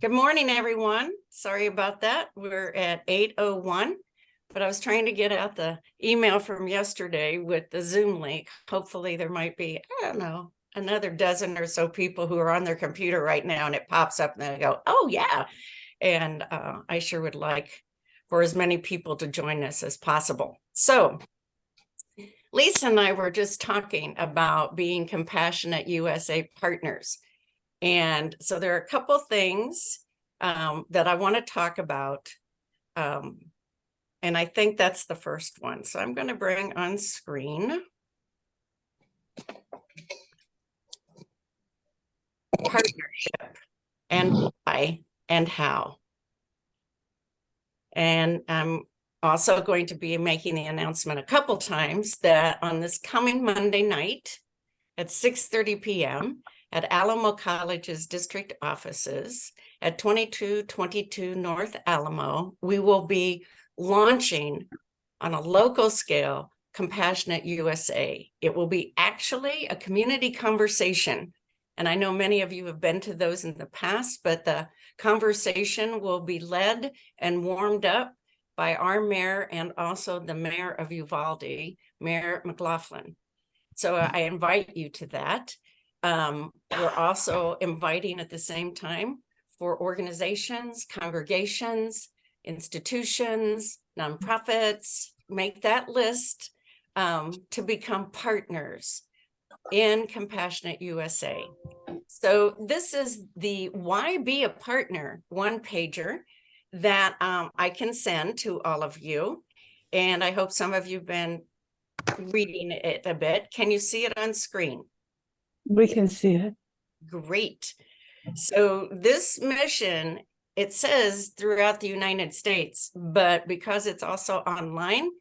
Good morning, everyone. Sorry about that. We're at 8:01, but I was trying to get out the email from yesterday with the Zoom link. Hopefully there might be, I don't know, another dozen or so people who are on their computer right now, and it pops up and they go, oh yeah. And I sure would like for as many people to join us as possible. So Lisa and I were just talking about being compassionate USA partners. And so there are a couple things that I want to talk about. And I think that's the first one. So I'm going to bring on screen partnership and why and how. And I'm also going to be making the announcement a couple times that on this coming Monday night at 6:30 p.m. at Alamo College's district offices at 2222 North Alamo, we will be launching on a local scale Compassionate USA. It will be actually a community conversation. And I know many of you have been to those in the past, but the conversation will be led and warmed up by our mayor and also the mayor of Uvalde, Mayor McLaughlin. So I invite you to that. We're also inviting at the same time for organizations, congregations, institutions, nonprofits, make that list to become partners in Compassionate USA. So this is the Why Be a Partner one pager that I can send to all of you. And I hope some of you have been reading it a bit. Can you see it on screen? We can see it. Great. So this mission, it says throughout the United States, but because it's also online,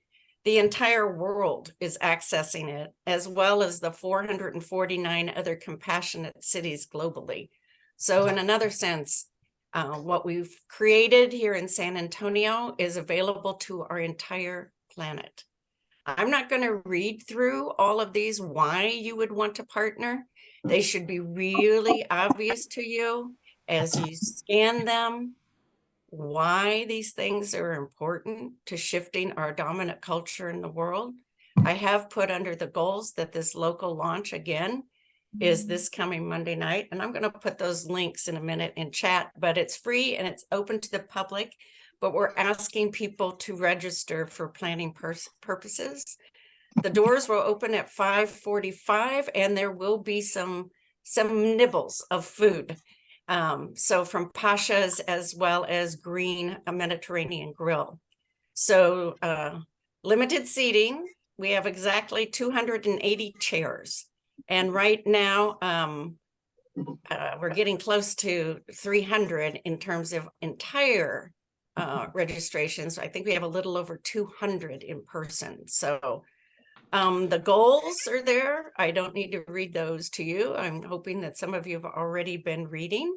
the entire world is accessing it, as well as the 449 other compassionate cities globally. So in another sense, what we've created here in San Antonio is available to our entire planet. I'm not going to read through all of these why you would want to partner. They should be really obvious to you as you scan them, why these things are important to shifting our dominant culture in the world. I have put under the goals that this local launch again is this coming Monday night. And I'm going to put those links in a minute in chat, but it's free and it's open to the public. But we're asking people to register for planning purposes. The doors will open at 5:45 and there will be some nibbles of food. So from Pasha's as well as Green, a Mediterranean Grill. So limited seating. We have exactly 280 chairs. And right now, we're getting close to 300 in terms of entire registrations. I think we have a little over 200 in person. So the goals are there. I don't need to read those to you. I'm hoping that some of you have already been reading.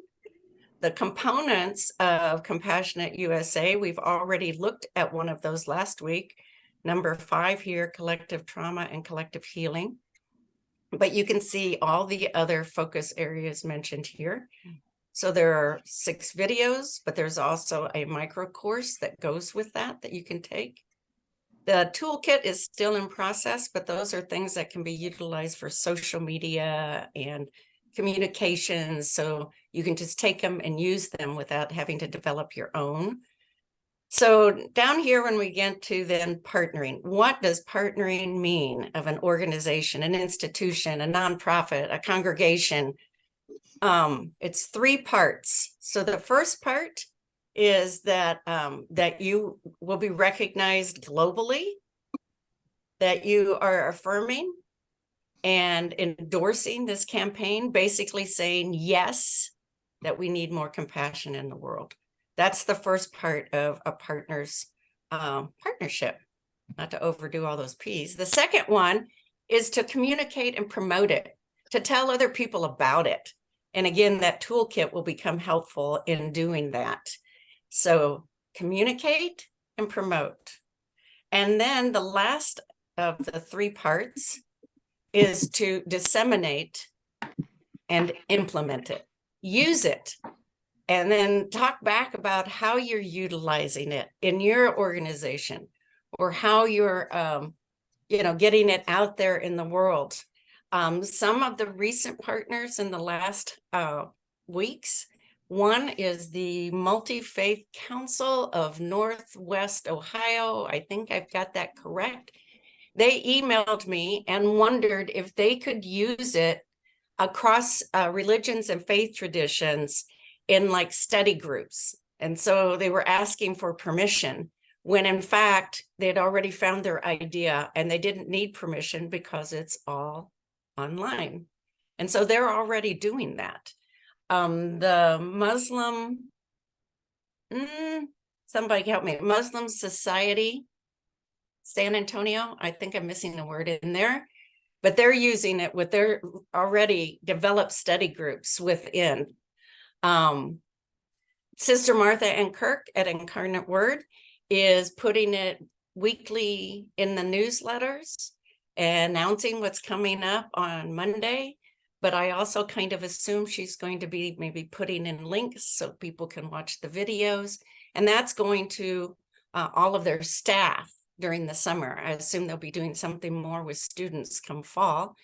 The components of Compassionate USA, we've already looked at one of those last week. Number 5 here, collective trauma and collective healing. But you can see all the other focus areas mentioned here. So there are 6 videos, but there's also a micro course that goes with that you can take. The toolkit is still in process, but those are things that can be utilized for social media and communications. So you can just take them and use them without having to develop your own. So down here, when we get to then partnering, what does partnering mean of an organization, an institution, a nonprofit, a congregation? It's 3 parts. So the first part is that that you will be recognized globally, that you are affirming and endorsing this campaign, basically saying yes, that we need more compassion in the world. That's the first part of a partner's partnership, not to overdo all those P's. The second one is to communicate and promote it, to tell other people about it. And again, that toolkit will become helpful in doing that. So communicate and promote. And then the last of the 3 parts is to disseminate and implement it. Use it. and then talk back about how you're utilizing it in your organization, or how you're getting it out there in the world. Some of the recent partners in the last weeks, one is the Multi-Faith Council of Northwest Ohio. I think I've got that correct. They emailed me and wondered if they could use it across religions and faith traditions in like study groups. And so they were asking for permission, when in fact they'd already found their idea and they didn't need permission because it's all online. And so they're already doing that. The Muslim, somebody help me, Muslim Society, San Antonio, I think I'm missing a word in there, but they're using it with their already developed study groups within. Sister Martha and Kirk at Incarnate Word is putting it weekly in the newsletters, announcing what's coming up on Monday. But I also kind of assume she's going to be maybe putting in links so people can watch the videos. And that's going to all of their staff during the summer. I assume they'll be doing something more with students come fall.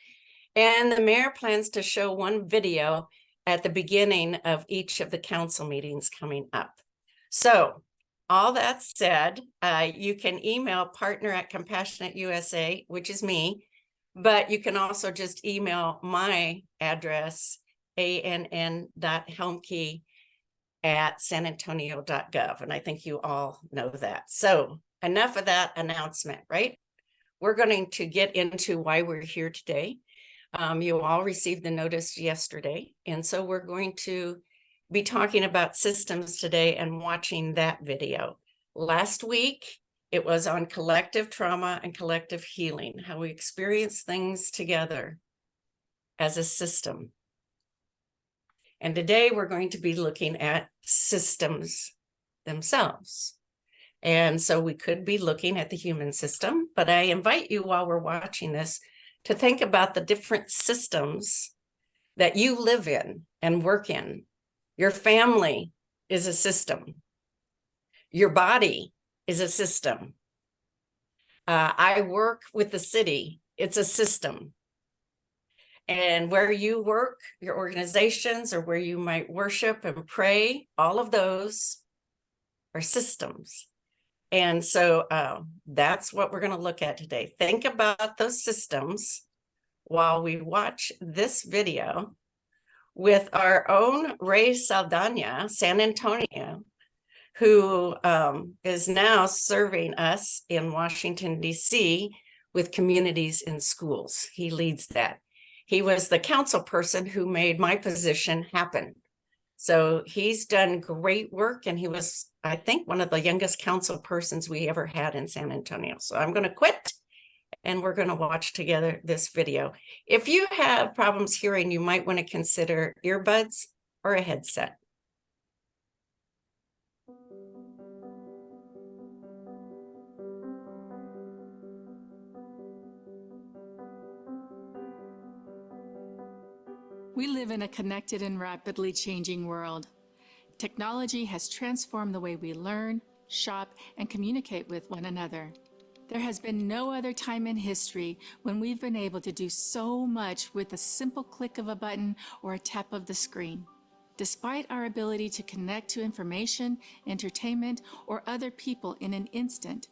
And the mayor plans to show one video at the beginning of each of the council meetings coming up. So all that said, you can email partner@CompassionateUSA, which is me, but you can also just email my address, ann.helmke@sanantonio.gov. And I think you all know that. So enough of that announcement, right? We're going to get into why we're here today. You all received the notice yesterday. And so we're going to be talking about systems today and watching that video. Last week, it was on collective trauma and collective healing, how we experience things together as a system. And today we're going to be looking at systems themselves. And so we could be looking at the human system, but I invite you while we're watching this to think about the different systems that you live in and work in. Your family is a system. Your body is a system. I work with the city. It's a system. And where you work, your organizations, or where you might worship and pray, all of those are systems. And so that's what we're going to look at today. Think about those systems while we watch this video with our own Ray Saldana, San Antonio, who is now serving us in Washington, D.C. with communities in schools. He leads that. He was the council person who made my position happen. So he's done great work, and he was, I think, one of the youngest council persons we ever had in San Antonio. So I'm going to quit, and we're going to watch together this video. If you have problems hearing, you might want to consider earbuds or a headset. We live in a connected and rapidly changing world. Technology has transformed the way we learn, shop, and communicate with one another. There has been no other time in history when we've been able to do so much with a simple click of a button or a tap of the screen. Despite our ability to connect to information, entertainment, or other people in an instant,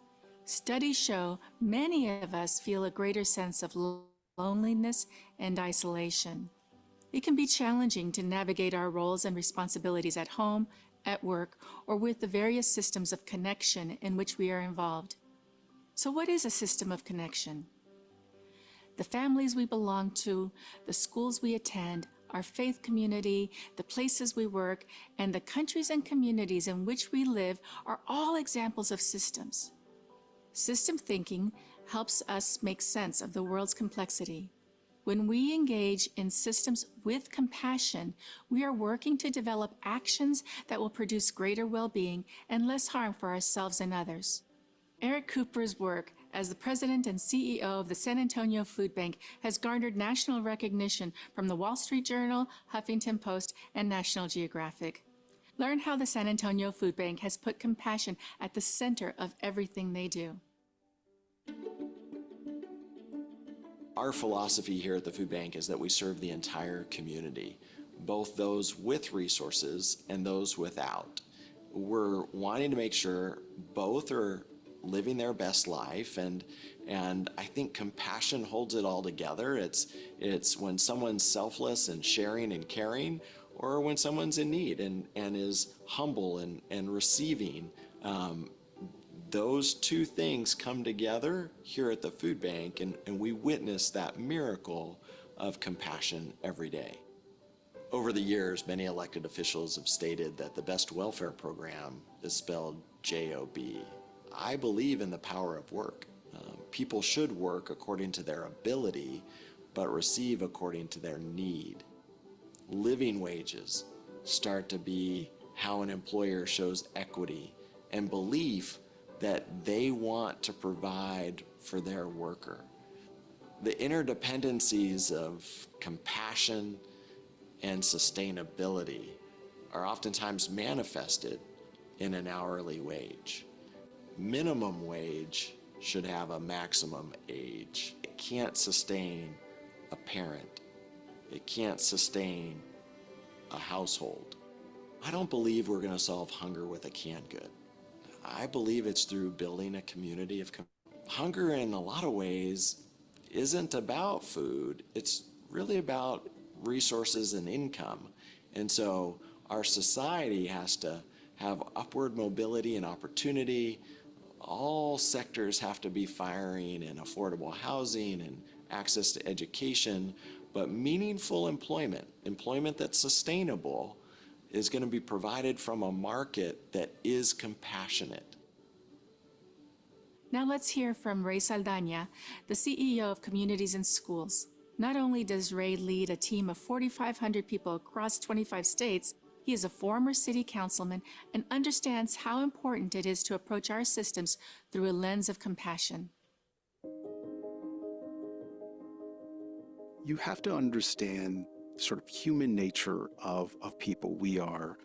studies show many of us feel a greater sense of loneliness and isolation. It can be challenging to navigate our roles and responsibilities at home, at work, or with the various systems of connection in which we are involved. So what is a system of connection? The families we belong to, the schools we attend, our faith community, the places we work, and the countries and communities in which we live are all examples of systems. System thinking helps us make sense of the world's complexity. When we engage in systems with compassion, we are working to develop actions that will produce greater well-being and less harm for ourselves and others. Eric Cooper's work as the president and CEO of the San Antonio Food Bank has garnered national recognition from the Wall Street Journal, Huffington Post, and National Geographic. Learn how the San Antonio Food Bank has put compassion at the center of everything they do. Our philosophy here at the Food Bank is that we serve the entire community, both those with resources and those without. We're wanting to make sure both are living their best life, and I think compassion holds it all together. It's when someone's selfless and sharing and caring, or when someone's in need and is humble and receiving. Those two things come together here at the food bank, and we witness that miracle of compassion every day. Over the years, many elected officials have stated that the best welfare program is spelled J-O-B. I believe in the power of work. People should work according to their ability, but receive according to their need. Living wages start to be how an employer shows equity and belief that they want to provide for their worker. The interdependencies of compassion and sustainability are oftentimes manifested in an hourly wage. Minimum wage should have a maximum age. It can't sustain a parent. It can't sustain a household. I don't believe we're going to solve hunger with a canned good. I believe it's through building a community of hunger. In a lot of ways isn't about food. It's really about resources and income. And so our society has to have upward mobility and opportunity. All sectors have to be firing in affordable housing and access to education, but meaningful employment that's sustainable, is going to be provided from a market that is compassionate. Now let's hear from Ray Saldana, the CEO of Communities in Schools. Not only does Ray lead a team of 4,500 people across 25 states, he is a former city councilman and understands how important it is to approach our systems through a lens of compassion. You have to understand sort of human nature of people. We are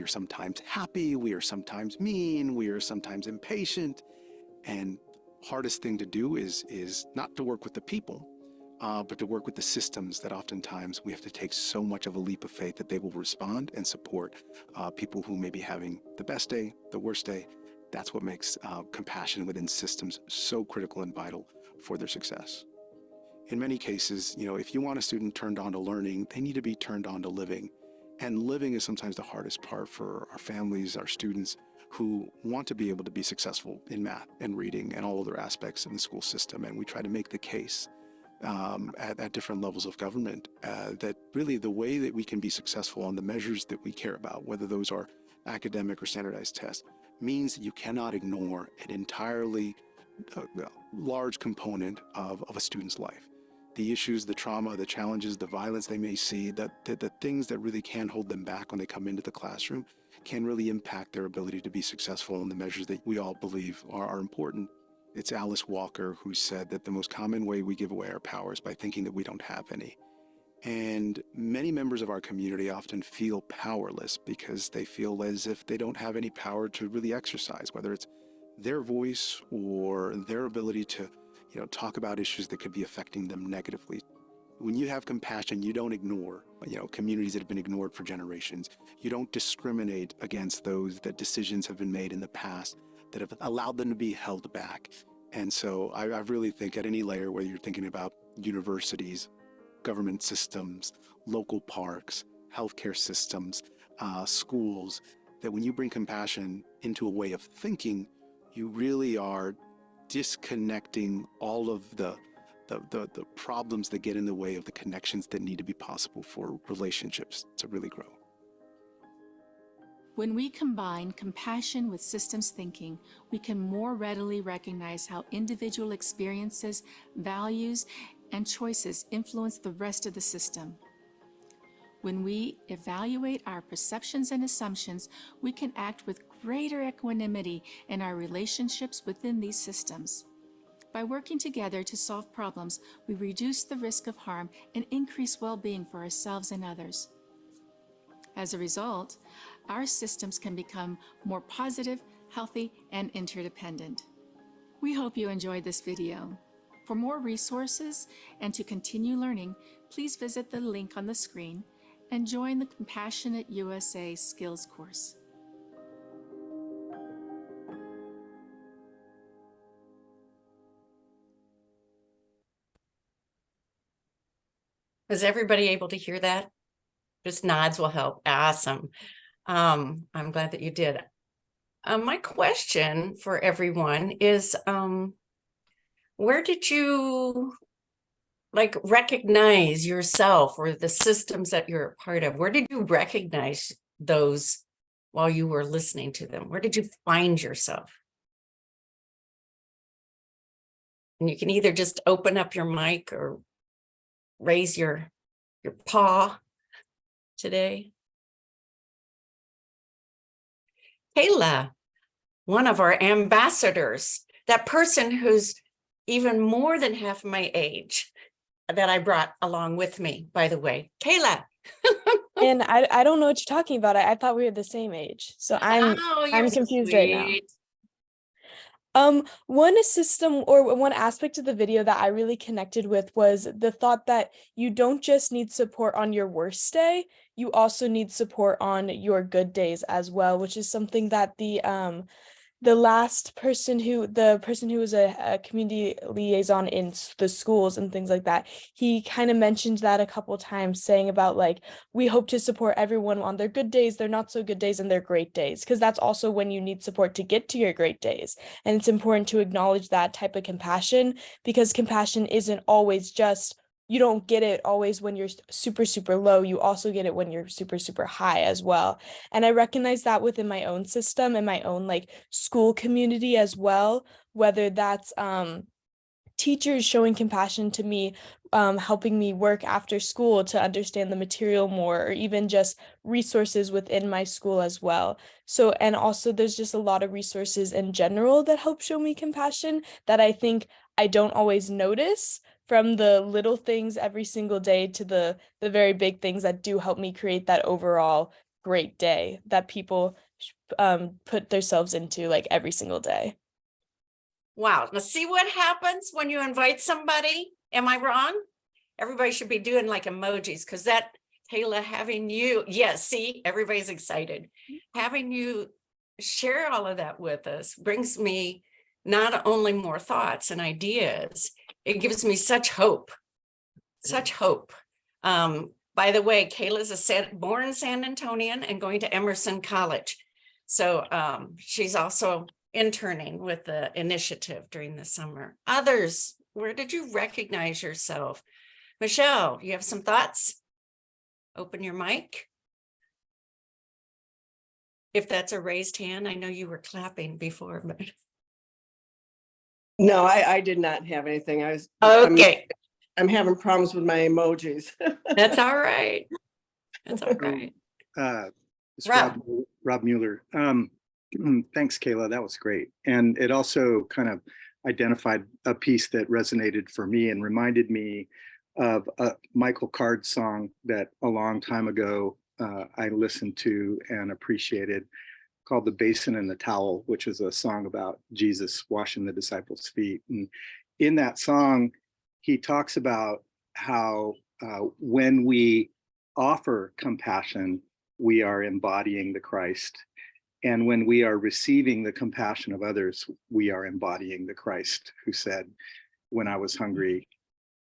sometimes happy, we are sometimes mean, we are sometimes impatient, and hardest thing to do is not to work with the people, but to work with the systems that oftentimes we have to take so much of a leap of faith that they will respond and support people who may be having the best day, the worst day. That's what makes compassion within systems so critical and vital for their success. In many cases, if you want a student turned on to learning, they need to be turned on to living. And living is sometimes the hardest part for our families, our students who want to be able to be successful in math and reading and all other aspects in the school system. And we try to make the case at different levels of government that really the way that we can be successful on the measures that we care about, whether those are academic or standardized tests, means that you cannot ignore an entirely large component of a student's life. The issues, the trauma, the challenges, the violence they may see, the things that really can hold them back when they come into the classroom can really impact their ability to be successful in the measures that we all believe are important. It's Alice Walker who said that the most common way we give away our power is by thinking that we don't have any. And many members of our community often feel powerless because they feel as if they don't have any power to really exercise, whether it's their voice or their ability to talk about issues that could be affecting them negatively. When you have compassion, you don't ignore, communities that have been ignored for generations. You don't discriminate against those that decisions have been made in the past that have allowed them to be held back. And so I really think at any layer, whether you're thinking about universities, government systems, local parks, healthcare systems, schools, that when you bring compassion into a way of thinking, you really are disconnecting all of the problems that get in the way of the connections that need to be possible for relationships to really grow. When we combine compassion with systems thinking, we can more readily recognize how individual experiences, values, and choices influence the rest of the system. When we evaluate our perceptions and assumptions, we can act with greater equanimity in our relationships within these systems. By working together to solve problems, we reduce the risk of harm and increase well-being for ourselves and others. As a result, our systems can become more positive, healthy, and interdependent. We hope you enjoyed this video. For more resources and to continue learning, please visit the link on the screen and join the Compassionate USA Skills course. Was everybody able to hear that? Just nods will help. Awesome. I'm glad that you did. My question for everyone is, where did you like recognize yourself or the systems that you're a part of? Where did you recognize those while you were listening to them? Where did you find yourself? And you can either just open up your mic or raise your paw today. Kayla, one of our ambassadors, that person who's even more than half my age that I brought along with me, by the way. Kayla. And I don't know what you're talking about. I thought we were the same age. So I'm You're confused right now. sweet. One system or one aspect of the video that I really connected with was the thought that you don't just need support on your worst day, you also need support on your good days as well, which is something that the person who was a community liaison in the schools and things like that, he kind of mentioned that a couple times, saying about like, we hope to support everyone on their good days, their not so good days, and their great days, because that's also when you need support to get to your great days. And it's important to acknowledge that type of compassion, because compassion isn't always just, you don't get it always when you're super, super low. You also get it when you're super, super high as well. And I recognize that within my own system and my own like school community as well, whether that's teachers showing compassion to me, helping me work after school to understand the material more, or even just resources within my school as well. So, and also there's just a lot of resources in general that help show me compassion that I think I don't always notice, from the little things every single day to the very big things that do help me create that overall great day that people put themselves into like every single day. Wow. Now see what happens when you invite somebody? Am I wrong? Everybody should be doing like emojis, because that, Kayla, having you, yes, see, everybody's excited. Having you share all of that with us brings me not only more thoughts and ideas, it gives me such hope, such hope. By the way, Kayla's born San Antonian and going to Emerson College. So she's also interning with the initiative during the summer. Others, where did you recognize yourself? Michelle, you have some thoughts? Open your mic. If that's a raised hand, I know you were clapping before, but. No, I did not have anything. Okay. I'm having problems with my emojis. That's all right. That's all right. It's Rob. Rob Mueller. Thanks, Kayla. That was great. And it also kind of identified a piece that resonated for me and reminded me of a Michael Card song that a long time ago I listened to and appreciated, called The Basin and the Towel, which is a song about Jesus washing the disciples' feet. And in that song, he talks about how when we offer compassion, we are embodying the Christ. And when we are receiving the compassion of others, we are embodying the Christ who said, when I was hungry,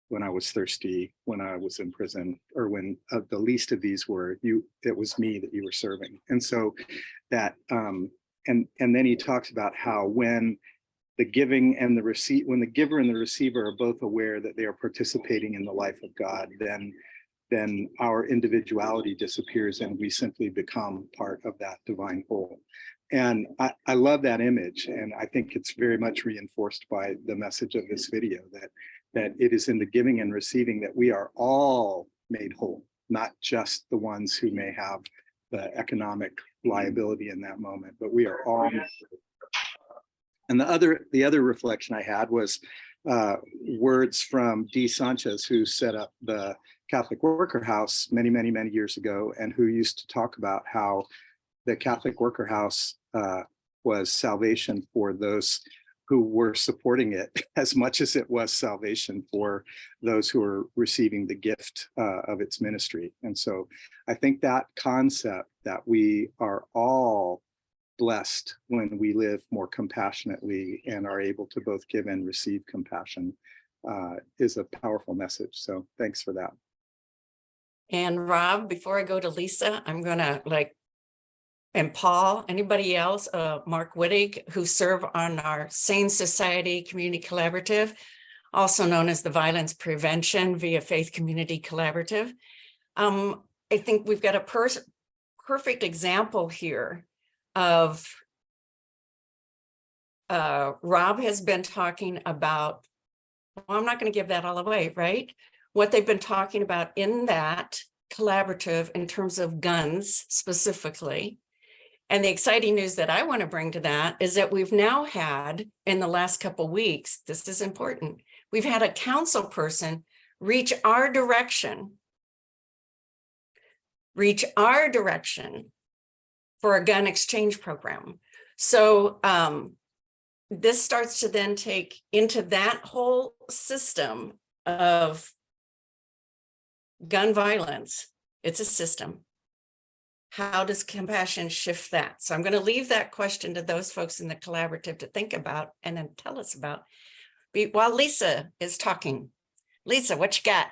when I was thirsty, when I was in prison, or when the least of these were, it was me that you were serving. And so that, and then he talks about how when the giving and the receipt, when the giver and the receiver are both aware that they are participating in the life of God, then our individuality disappears and we simply become part of that divine whole. And I love that image, and I think it's very much reinforced by the message of this video, that it is in the giving and receiving that we are all made whole, not just the ones who may have the economic liability in that moment, but we are all. And the other reflection I had was words from Dee Sanchez, who set up the Catholic Worker House many, many, many years ago, and who used to talk about how the Catholic Worker House was salvation for those who were supporting it as much as it was salvation for those who were receiving the gift of its ministry. And so I think that concept that we are all blessed when we live more compassionately and are able to both give and receive compassion is a powerful message. So thanks for that. And Rob, before I go to Lisa, I'm gonna and Paul, anybody else, Mark Wittig, who serve on our Sane Society Community Collaborative, also known as the Violence Prevention via Faith Community Collaborative. I think we've got a perfect example here of Rob has been talking about, well, I'm not going to give that all away, right? What they've been talking about in that collaborative in terms of guns specifically. And the exciting news that I want to bring to that is that we've now had, in the last couple of weeks, this is important, we've had a council person reach our direction for a gun exchange program. So this starts to then take into that whole system of gun violence. It's a system. How does compassion shift that? So I'm going to leave that question to those folks in the collaborative to think about and then tell us about while Lisa is talking. Lisa, what you got?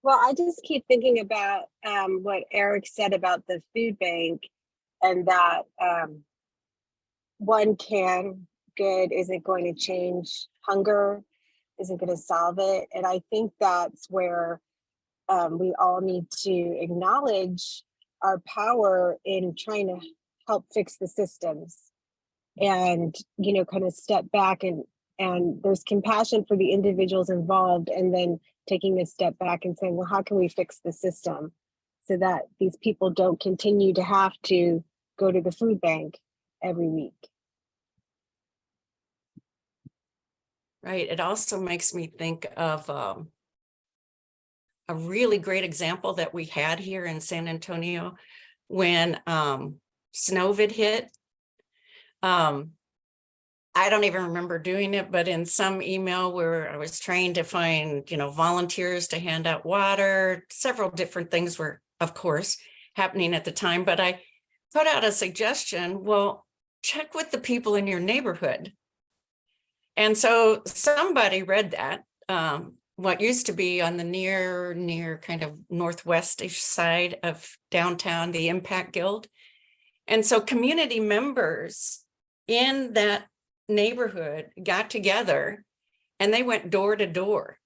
Well, I just keep thinking about what Eric said about the food bank, and that one can good isn't going to change hunger, isn't going to solve it. And I think that's where we all need to acknowledge our power in trying to help fix the systems, and kind of step back, and there's compassion for the individuals involved, and then taking a step back and saying, well, how can we fix the system so that these people don't continue to have to go to the food bank every week? Right. It also makes me think of a really great example that we had here in San Antonio when Snowvid hit. I don't even remember doing it, but in some email where I was trained to find, volunteers to hand out water, several different things were, of course, happening at the time. But I put out a suggestion, well, check with the people in your neighborhood. And so somebody read that, what used to be on the near kind of northwestish side of downtown, the Impact Guild. And so community members in that neighborhood got together and they went door to door.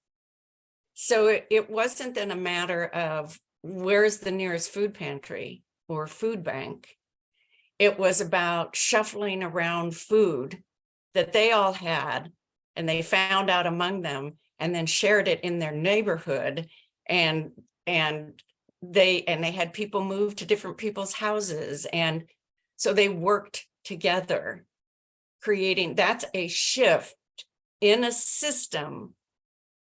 So it wasn't then a matter of where's the nearest food pantry or food bank. It was about shuffling around food that they all had, and they found out among them and then shared it in their neighborhood. And they had people move to different people's houses. And so they worked together, that's a shift in a system.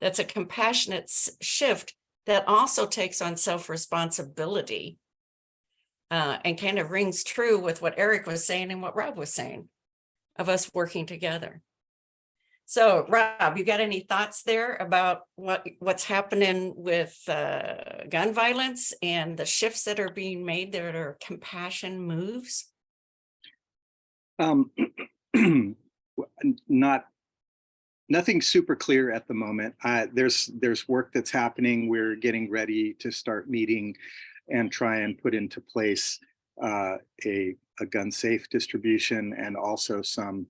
That's a compassionate shift that also takes on self-responsibility and kind of rings true with what Eric was saying and what Rob was saying of us working together. So Rob, you got any thoughts there about what's happening with gun violence and the shifts that are being made that are compassion moves? Nothing super clear at the moment. There's work that's happening. We're getting ready to start meeting and try and put into place a gun safe distribution, and also some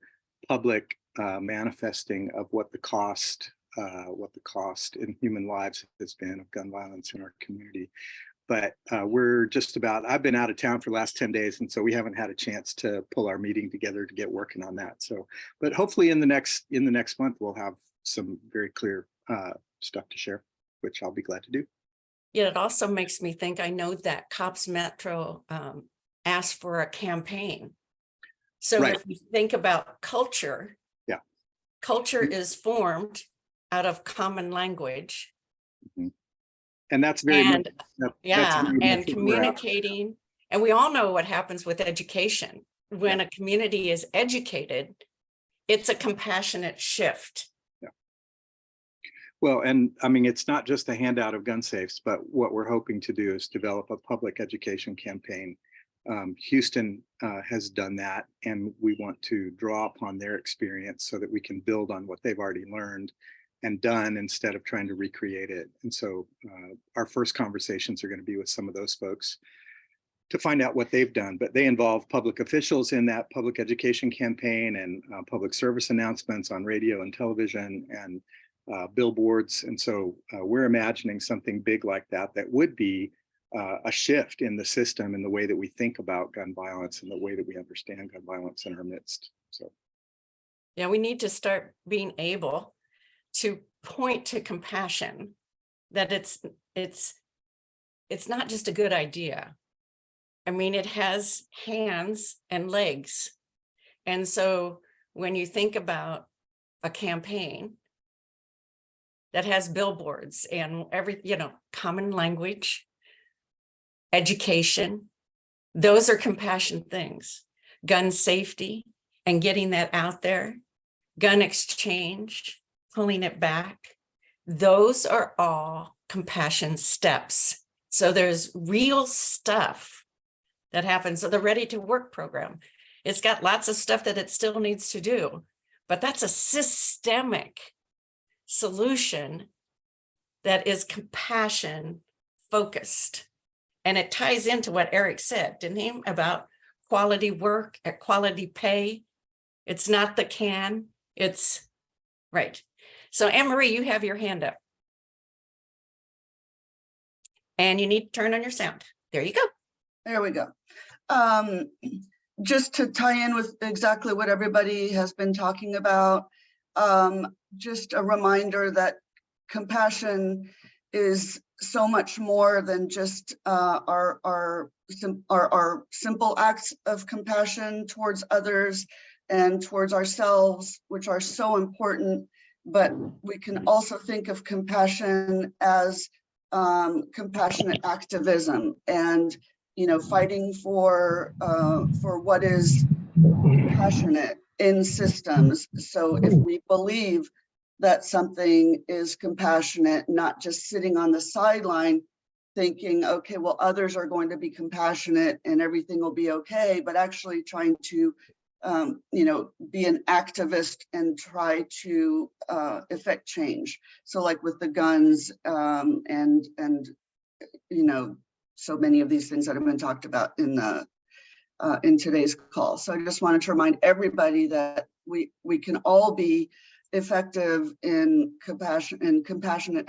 public manifesting of what the cost in human lives has been of gun violence in our community. But I've been out of town for the last 10 days. And so we haven't had a chance to pull our meeting together to get working on that. So, but hopefully in the next month, we'll have some very clear stuff to share, which I'll be glad to do. Yeah, it also makes me think, I know that Cops Metro asked for a campaign. So Right. If you think about culture, culture is formed out of common language. Mm-hmm. And that's very much, And that's yeah, very and much what we're after. communicating. And we all know what happens with education. When a community is educated, it's a compassionate shift. Well, and I mean, it's not just the handout of gun safes, but what we're hoping to do is develop a public education campaign. Houston has done that, and we want to draw upon their experience so that we can build on what they've already learned and done instead of trying to recreate it. And so our first conversations are going to be with some of those folks to find out what they've done, but they involve public officials in that public education campaign and public service announcements on radio and television and billboards. And so we're imagining something big like that that would be a shift in the system and the way that we think about gun violence and the way that we understand gun violence in our midst. So Yeah, we need to start being able to point to compassion, that it's not just a good idea. I mean, it has hands and legs. And so when you think about a campaign that has billboards and common language, education, those are compassion things. Gun safety and getting that out there, gun exchange, pulling it back, those are all compassion steps. So there's real stuff that happens. So the Ready to Work program, it's got lots of stuff that it still needs to do, but that's a systemic solution that is compassion focused. And it ties into what Eric said, didn't he, about quality work at quality pay. It's not the can, it's right. So Anne-Marie, you have your hand up. And you need to turn on your sound. There you go. There we go. Just to tie in with exactly what everybody has been talking about, just a reminder that compassion is so much more than just our simple acts of compassion towards others and towards ourselves, which are so important. But we can also think of compassion as compassionate activism, and fighting for what is compassionate in systems. So if we believe that something is compassionate, not just sitting on the sideline thinking, okay, well, others are going to be compassionate and everything will be okay, but actually trying to be an activist and try to effect change. So like with the guns and so many of these things that have been talked about in today's call. So I just wanted to remind everybody that we can all be effective in compassionate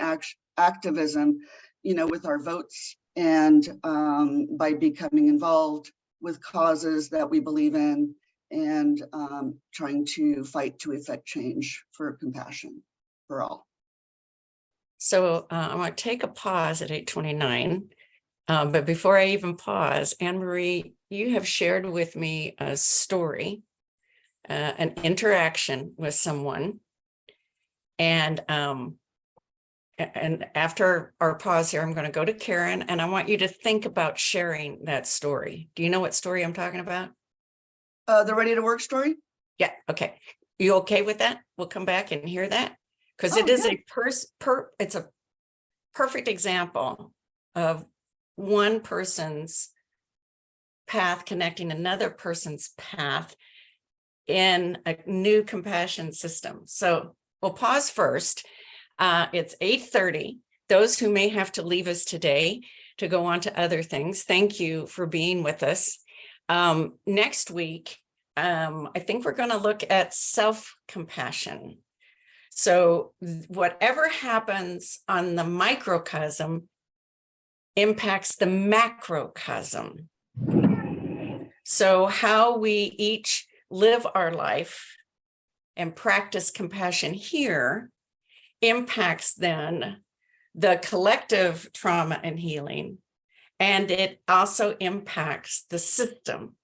activism, with our votes and by becoming involved with causes that we believe in and trying to fight to effect change for compassion for all. So I'm going to take a pause at 8:29. But before I even pause, Anne-Marie, you have shared with me a story, an interaction with someone. And after our pause here, I'm going to go to Karen, and I want you to think about sharing that story. Do you know what story I'm talking about? The Ready to Work story? Yeah. Okay. You okay with that? We'll come back and hear that, because it is it's a perfect example of one person's path connecting another person's path in a new compassion system. So we'll pause first. It's 8:30. Those who may have to leave us today to go on to other things, thank you for being with us. Next week, I think we're going to look at self-compassion. So whatever happens on the microcosm impacts the macrocosm. So how we each live our life and practice compassion here impacts then the collective trauma and healing, and it also impacts the system.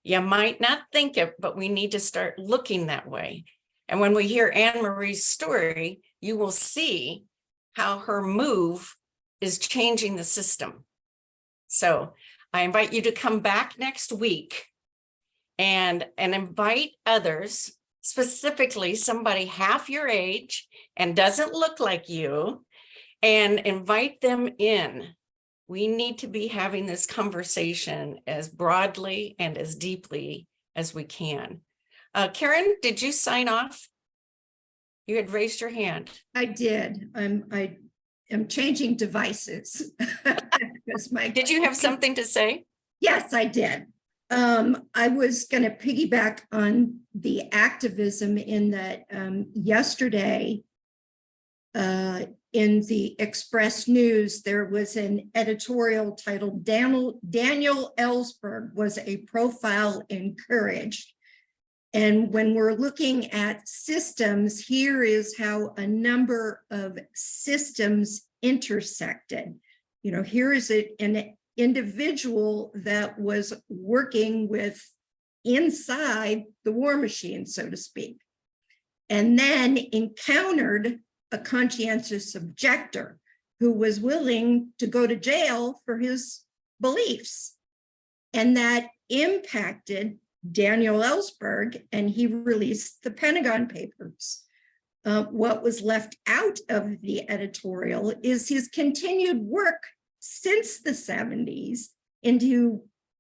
You might not think it, but we need to start looking that way. And when we hear Anne-Marie's story, you will see how her move is changing the system. So I invite you to come back next week and invite others, specifically somebody half your age and doesn't look like you, and invite them in. We need to be having this conversation as broadly and as deeply as we can. Karen, did you sign off? You had raised your hand. I did. I am changing devices. Because Did you have something to say? Yes, I did. I was going to piggyback on the activism in that yesterday in the Express News, there was an editorial titled Daniel Ellsberg was a profile in courage. And when we're looking at systems, here is how a number of systems intersected. You know, here is an individual that was working with inside the war machine, so to speak, and then encountered a conscientious objector who was willing to go to jail for his beliefs. And that impacted Daniel Ellsberg, and he released the Pentagon Papers. What was left out of the editorial is his continued work since the 70s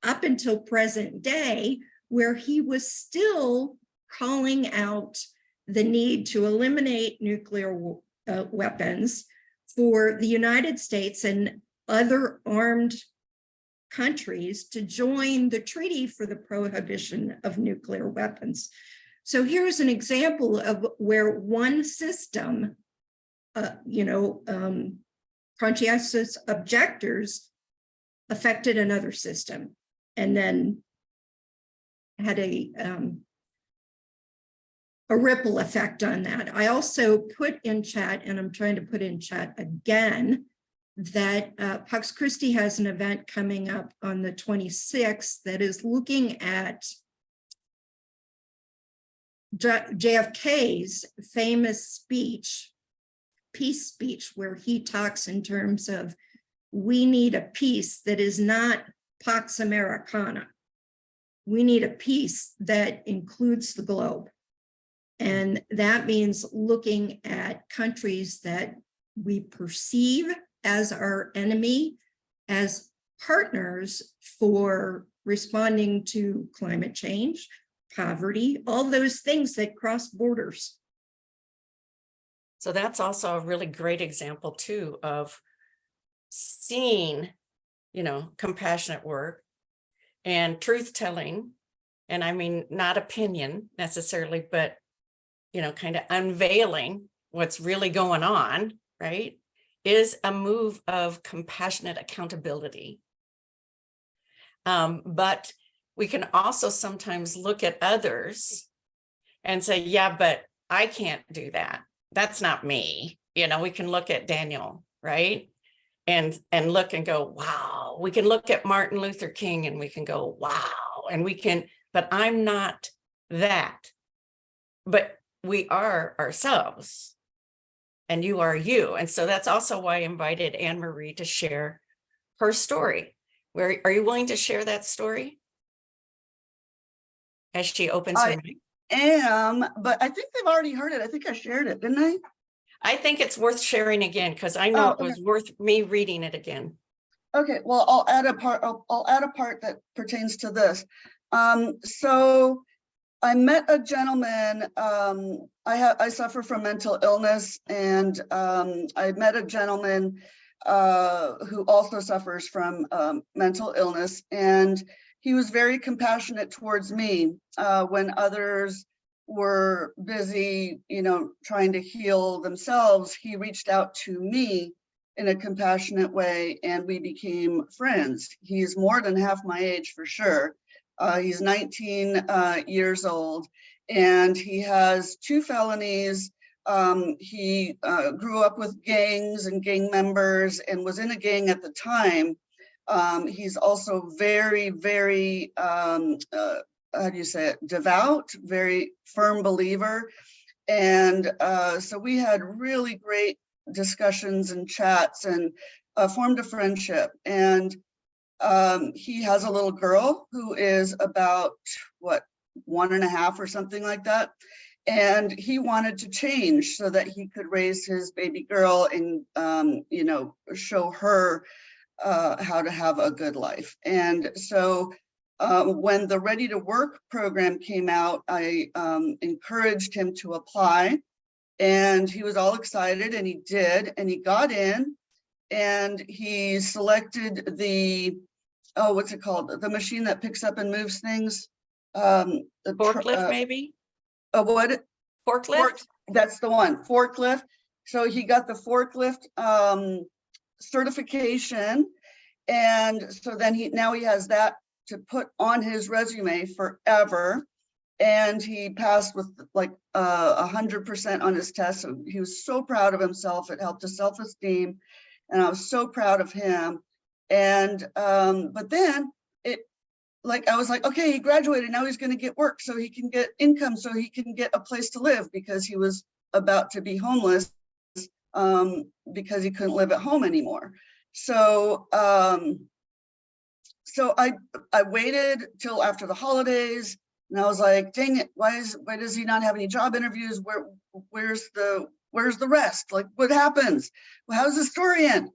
up until present day, where he was still calling out the need to eliminate nuclear weapons for the United States and other armed countries to join the treaty for the prohibition of nuclear weapons. So here's an example of where one system, conscientious objectors affected another system and then had a ripple effect on that. I also put in chat, and I'm trying to put in chat again, that Pax Christi has an event coming up on the 26th that is looking at JFK's famous speech, peace speech, where he talks in terms of we need a peace that is not Pax Americana. We need a peace that includes the globe. And that means looking at countries that we perceive as our enemy, as partners for responding to climate change, poverty, all those things that cross borders. So that's also a really great example too of seeing, compassionate work and truth telling. And I mean, not opinion necessarily, but, kind of unveiling what's really going on, right? Is a move of compassionate accountability. But we can also sometimes look at others and say, yeah, but I can't do that. That's not me. We can look at Daniel, right? And look and go, wow. We can look at Martin Luther King and we can go, wow. And but I'm not that. But we are ourselves. And you are you. And so that's also why I invited Anne Marie to share her story. Are you willing to share that story? As she opens her mic. Am, but I think they've already heard it. I think I shared it, didn't I? I think it's worth sharing again because I know it was worth me reading it again. Okay, well, I'll add a part that pertains to this. So I met a gentleman. I suffer from mental illness, and I met a gentleman who also suffers from mental illness, and he was very compassionate towards me when others were busy, trying to heal themselves. He reached out to me in a compassionate way, and we became friends. He's more than half my age for sure. He's 19 years old, and he has 2 felonies. He grew up with gangs and gang members and was in a gang at the time. He's also very, very, how do you say it, devout, very firm believer. And so we had really great discussions and chats, and formed a friendship. And he has a little girl who is about, what, 1.5 or something like that. And he wanted to change so that he could raise his baby girl and, you know, show her how to have a good life. And so when the Ready to Work program came out, I encouraged him to apply, and he was all excited, and he did, and he got in, and he selected the, oh, what's it called? The machine that picks up and moves things. Forklift, maybe? What? Forklift? That's the one, forklift. So he got the forklift certification. And so then now he has that to put on his resume forever. And he passed with like 100% on his test. So he was so proud of himself. It helped his self-esteem. And I was so proud of him. And but then I was like, okay, he graduated, now he's going to get work so he can get income, so he can get a place to live, because he was about to be homeless because he couldn't live at home anymore. So so I waited till after the holidays, and I was like, dang it, why does he not have any job interviews? Where's the rest? Like, what happens? Well, how's the story end?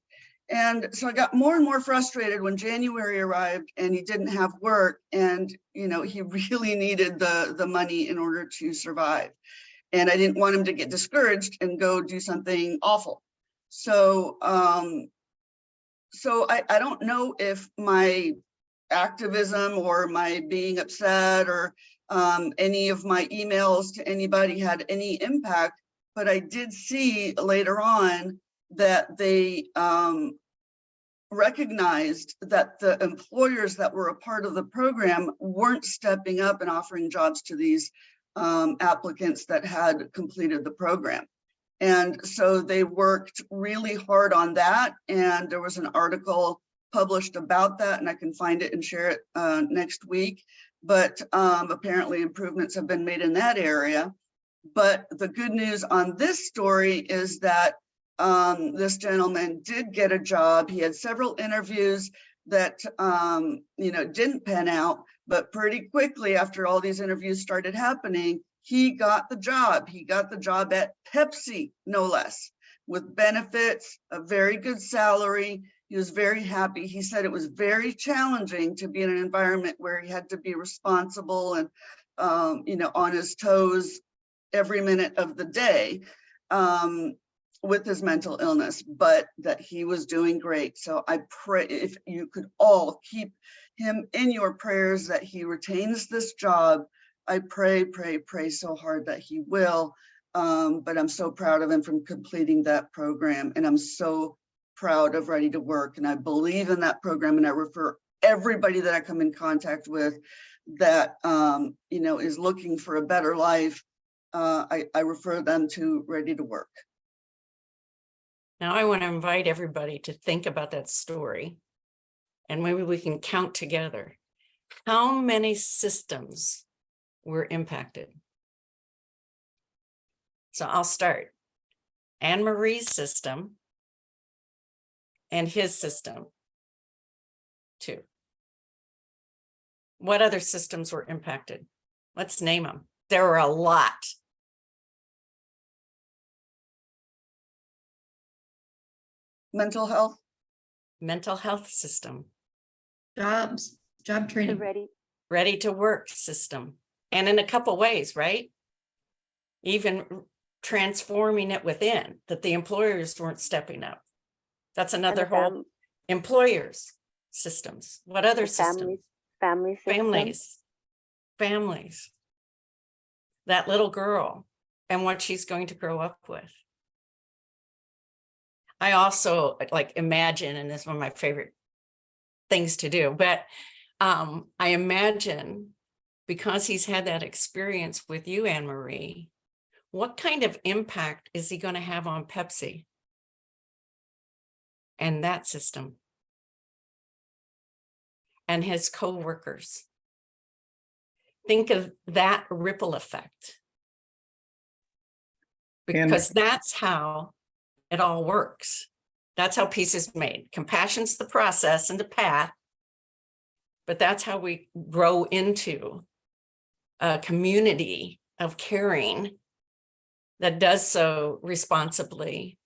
And so I got more and more frustrated when January arrived and he didn't have work, and you know, he really needed the money in order to survive. And I didn't want him to get discouraged and go do something awful. So so I don't know if my activism or my being upset or any of my emails to anybody had any impact, but I did see later on that they recognized that the employers that were a part of the program weren't stepping up and offering jobs to these applicants that had completed the program. And so they worked really hard on that. And there was an article published about that, and I can find it and share it next week. But apparently improvements have been made in that area. But the good news on this story is that this gentleman did get a job. He had several interviews that you know, didn't pan out, but pretty quickly after all these interviews started happening, he got the job. He got the job at Pepsi, no less, with benefits, a very good salary. He was very happy. He said it was very challenging to be in an environment where he had to be responsible and you know, on his toes every minute of the day with his mental illness, but that he was doing great. So I pray if you could all keep him in your prayers that he retains this job. I pray so hard that he will. But I'm so proud of him from completing that program. And I'm so proud of Ready to Work. And I believe in that program. And I refer everybody that I come in contact with that, you know, is looking for a better life. I refer them to Ready to Work. Now I want to invite everybody to think about that story, and maybe we can count together how many systems were impacted. So I'll start. Anne Marie's system and his system, 2. What other systems were impacted? Let's name them. There were a lot. Mental health System. Job training. Ready to Work system. And in a couple ways, right? Even transforming it within, that the employers weren't stepping up. That's another whole employers systems. What other systems? Families. That little girl and what she's going to grow up with. I also like imagine, and this is one of my favorite things to do, but I imagine, because he's had that experience with you, Anne Marie, what kind of impact is he going to have on Pepsi and that system and his co-workers? Think of that ripple effect, because that's how it all works. That's how peace is made. Compassion's the process and the path, but that's how we grow into a community of caring that does so responsibly,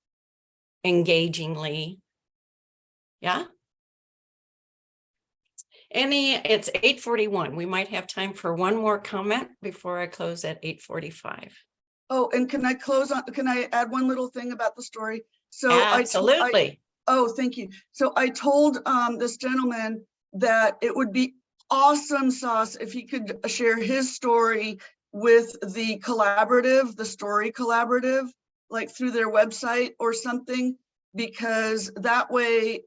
engagingly. Yeah. It's 8:41. We might have time for one more comment before I close at 8:45. Oh, and can I add one little thing about the story? So Absolutely. thank you. So I told this gentleman that it would be awesome sauce if he could share his story with the collaborative, the story collaborative, like through their website or something, because that way,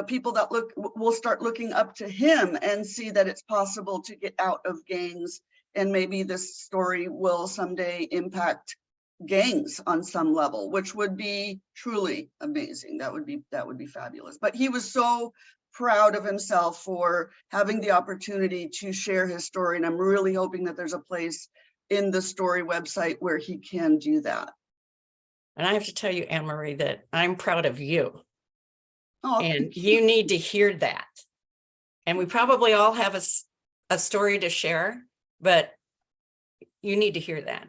people that will start looking up to him and see that it's possible to get out of gangs. And maybe this story will someday impact gangs on some level, which would be truly amazing. That would be fabulous. But he was so proud of himself for having the opportunity to share his story. And I'm really hoping that there's a place in the story website where he can do that. And I have to tell you, Anne Marie, that I'm proud of you. Oh, And you need to hear that. And we probably all have a story to share, but you need to hear that.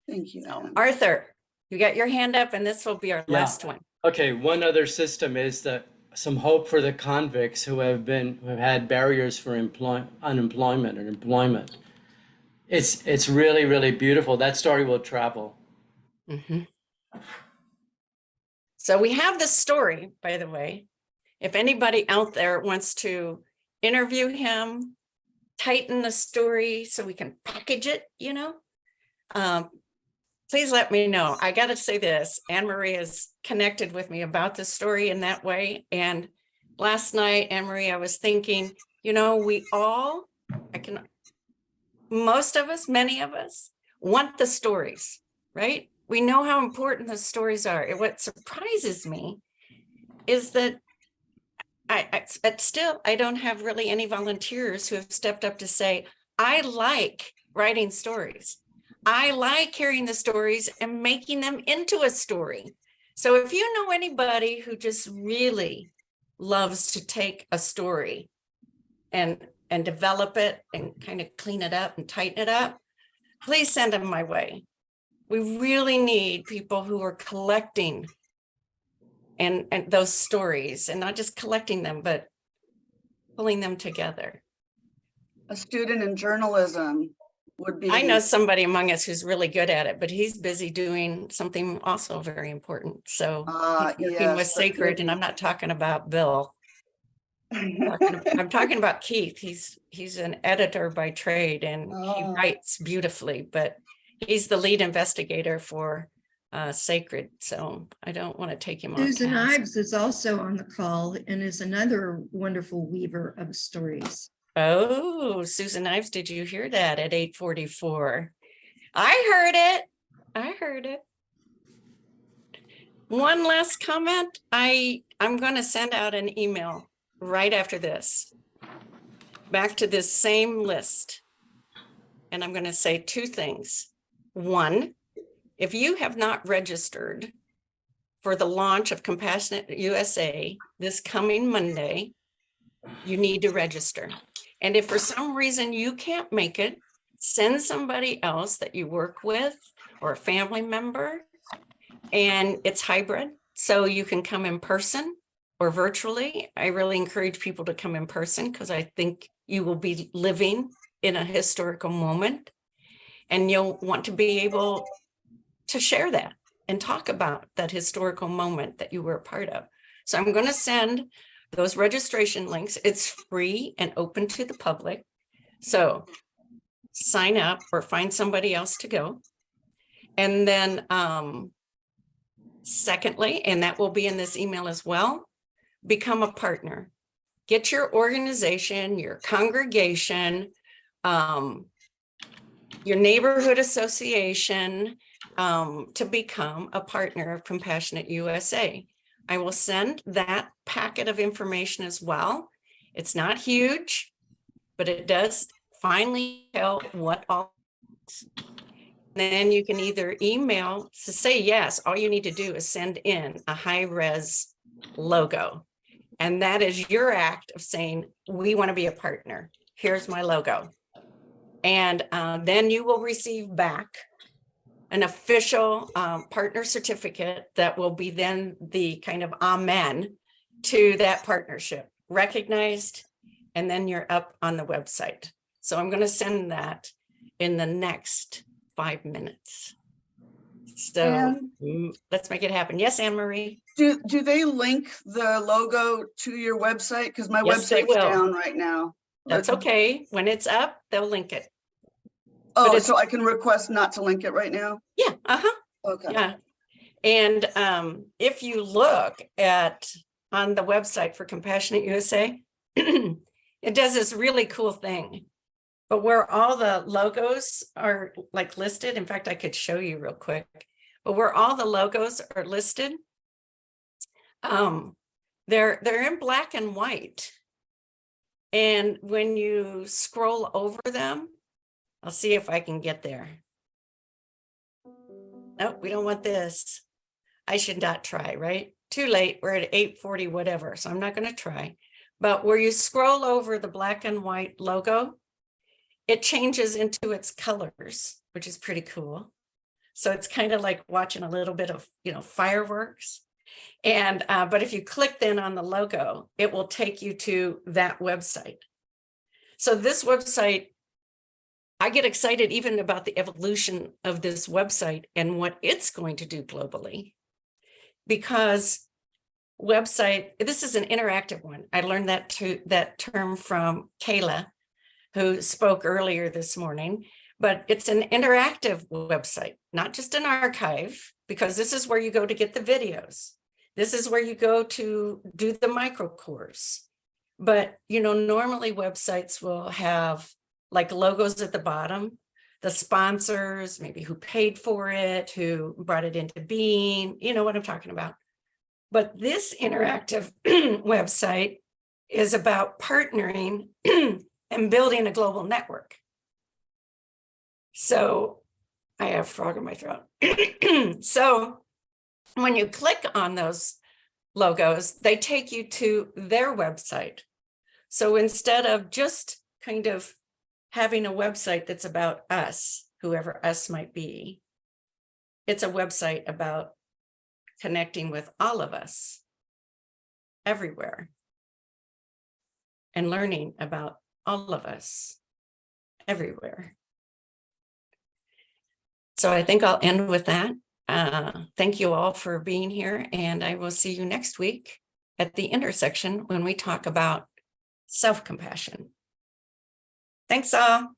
thank you, Ellen. Arthur, you got your hand up, and this will be our last one. Okay, one other system is some hope for the convicts who have had barriers for unemployment and employment. It's really, really beautiful. That story will travel. Mm-hmm. So we have this story, by the way. If anybody out there wants to interview him, tighten the story so we can package it, please let me know. I got to say this, Anne Marie has connected with me about this story in that way. And last night, Anne Marie, I was thinking, most of us, many of us want the stories, right? We know how important the stories are. And what surprises me is that I don't have really any volunteers who have stepped up to say, I like writing stories. I like hearing the stories and making them into a story. So if you know anybody who just really loves to take a story and develop it and kind of clean it up and tighten it up, please send them my way. We really need people who are collecting and those stories, and not just collecting them, but pulling them together. A student in journalism would be. I know somebody among us who's really good at it, but he's busy doing something also very important. So he's working with Sacred, and I'm not talking about Bill. I'm talking about Keith. He's an editor by trade, and he writes beautifully, but he's the lead investigator for Sacred. So I don't want to take him on. Susan Ives is also on the call and is another wonderful weaver of stories. Oh, Susan Ives, did you hear that at 8:44? I heard it. One last comment. I'm going to send out an email right after this, back to this same list. And I'm going to say two things. One, if you have not registered for the launch of Compassionate USA this coming Monday, you need to register. And if for some reason you can't make it, send somebody else that you work with or a family member. And it's hybrid, so you can come in person or virtually. I really encourage people to come in person because I think you will be living in a historical moment, and you'll want to be able to share that and talk about that historical moment that you were a part of. So I'm going to send those registration links. It's free and open to the public. So sign up or find somebody else to go. And then secondly, and that will be in this email as well, become a partner. Get your organization, your congregation, your neighborhood association to become a partner of Compassionate USA. I will send that packet of information as well. It's not huge, but it does finally tell what all. then you can either email to say yes. All you need to do is send in a high-res logo. And that is your act of saying, we want to be a partner. Here's my logo. And then you will receive back an official partner certificate that will be then the kind of amen to that partnership, recognized, and then you're up on the website. So I'm going to send that in the next 5 minutes. So let's make it happen. Yes, Anne Marie. Do they link the logo to your website? Because my Yes, they website's will. down right now. That's okay. When it's up, they'll link it. Oh, it's- so I can request not to link it right now? Yeah. Okay. Yeah. And if you look at on the website for Compassionate USA, it does this really cool thing. But where all the logos are like listed, in fact, I could show you real quick, but where all the logos are listed, they're in black and white. And when you scroll over them, I'll see if I can get there. Nope, we don't want this. I should not try, right? Too late, we're at 8:40, whatever, so I'm not gonna try. But where you scroll over the black and white logo, it changes into its colors, which is pretty cool. So it's kind of like watching a little bit of, fireworks. And, but if you click then on the logo, it will take you to that website. So this website, I get excited even about the evolution of this website and what it's going to do globally. Because this is an interactive one. I learned that term from Kayla, who spoke earlier this morning, but it's an interactive website, not just an archive, because this is where you go to get the videos. This is where you go to do the micro course. But, normally websites will have like logos at the bottom, the sponsors, maybe who paid for it, who brought it into being, you know what I'm talking about. But this interactive website is about partnering and building a global network. So I have a frog in my throat. So when you click on those logos, they take you to their website. So instead of just kind of having a website that's about us, whoever us might be, it's a website about connecting with all of us everywhere and learning about all of us everywhere. So I think I'll end with that. Thank you all for being here, and I will see you next week at the intersection when we talk about self-compassion. Thanks all.